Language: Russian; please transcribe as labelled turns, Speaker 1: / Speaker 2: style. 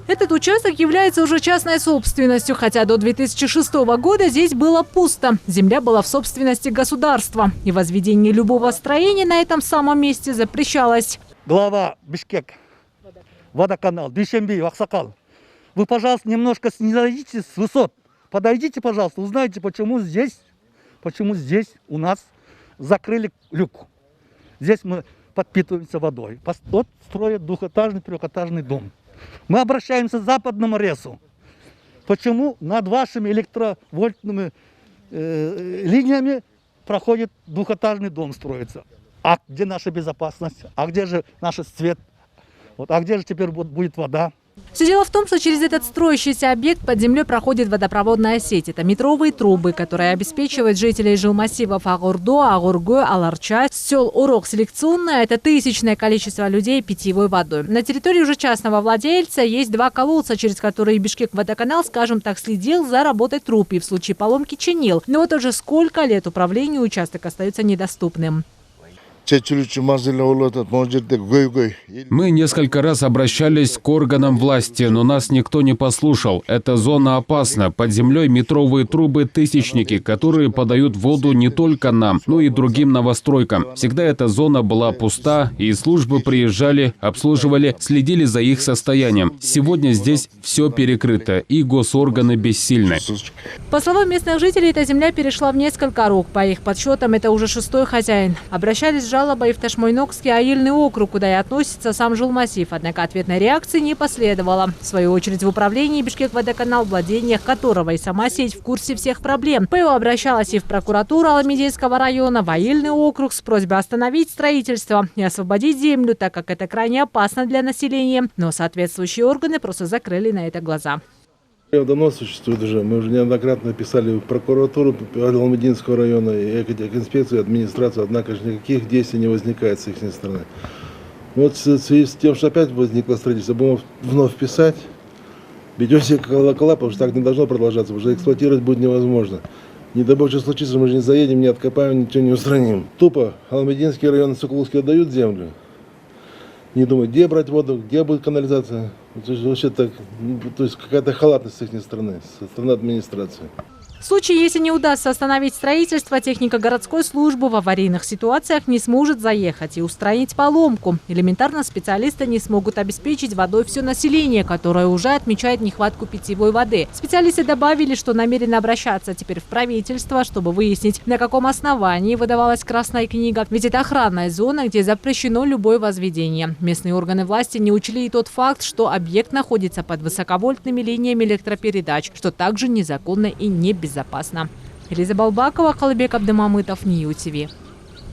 Speaker 1: Этот участок является уже частной собственностью, хотя до 2006 года здесь было пусто. Земля была в собственности государства. И возведение любого строения на этом самом месте запрещалось.
Speaker 2: Глава Бишкек, водоканал, Душенбей, Аксакал. Вы, пожалуйста, немножко снизойдите с высот. Подойдите, пожалуйста, узнайте, почему здесь у нас закрыли люк. Здесь мы подпитываемся водой. Вот строят двухэтажный, трехэтажный дом. Мы обращаемся к западному РЭСу. Почему над вашими электровольтными линиями проходит двухэтажный дом строится? А где наша безопасность? А где же наш свет? Вот, а где же теперь будет вода?
Speaker 1: Все дело в том, что через этот строящийся объект под землей проходит водопроводная сеть. Это метровые трубы, которые обеспечивают жителей жилмассивов Агурдо, Агургой, Аларча, сел Урок селекционное. Это тысячное количество людей питьевой водой. На территории уже частного владельца есть два колодца, через которые Бишкек-водоканал, скажем так, следил за работой труб и в случае поломки чинил. Но вот уже сколько лет управлению участок остается недоступным.
Speaker 3: Мы несколько раз обращались к органам власти, но нас никто не послушал. Эта зона опасна. Под землей метровые трубы-тысячники, которые подают воду не только нам, но и другим новостройкам. Всегда эта зона была пуста, и службы приезжали, обслуживали, следили за их состоянием. Сегодня здесь все перекрыто, и госорганы бессильны.
Speaker 1: По словам местных жителей, эта земля перешла в несколько рук. По их подсчетам, это уже 6-й хозяин. Обращались с жалобой в Ташмойнокский аильный округ, куда и относится сам жилмассив. Однако ответной реакции не последовало. В свою очередь в управлении Бишкек-водоканал, в владениях которого и сама сеть в курсе всех проблем. ПО обращалась и в прокуратуру Аламедейского района, в аильный округ с просьбой остановить строительство и освободить землю, так как это крайне опасно для населения. Но соответствующие органы просто закрыли на это глаза.
Speaker 4: Давно существует уже. Мы уже неоднократно писали в прокуратуру Аламединского района и инспекцию, администрацию, однако же никаких действий не возникает с их стороны. Вот в связи с тем, что опять возникло строительство, будем вновь писать, бьем все колокола, потому что так не должно продолжаться, потому что эксплуатировать будет невозможно. Не дай бог, что случится, мы же не заедем, не откопаем, ничего не устраним. Тупо Аламединский район и Соколовский отдают землю. Не думают, где брать воду, где будет канализация. То есть, вообще так, то есть какая-то халатность с их стороны, со стороны администрации.
Speaker 1: В случае, если не удастся остановить строительство, техника городской службы в аварийных ситуациях не сможет заехать и устранить поломку. Элементарно специалисты не смогут обеспечить водой все население, которое уже отмечает нехватку питьевой воды. Специалисты добавили, что намерены обращаться теперь в правительство, чтобы выяснить, на каком основании выдавалась Красная книга. Ведь это охранная зона, где запрещено любое возведение. Местные органы власти не учли и тот факт, что объект находится под высоковольтными линиями электропередач, что также незаконно и небезопасно. Элиза Балбакова, Калыбек Абдымамытов, Нью ТВ.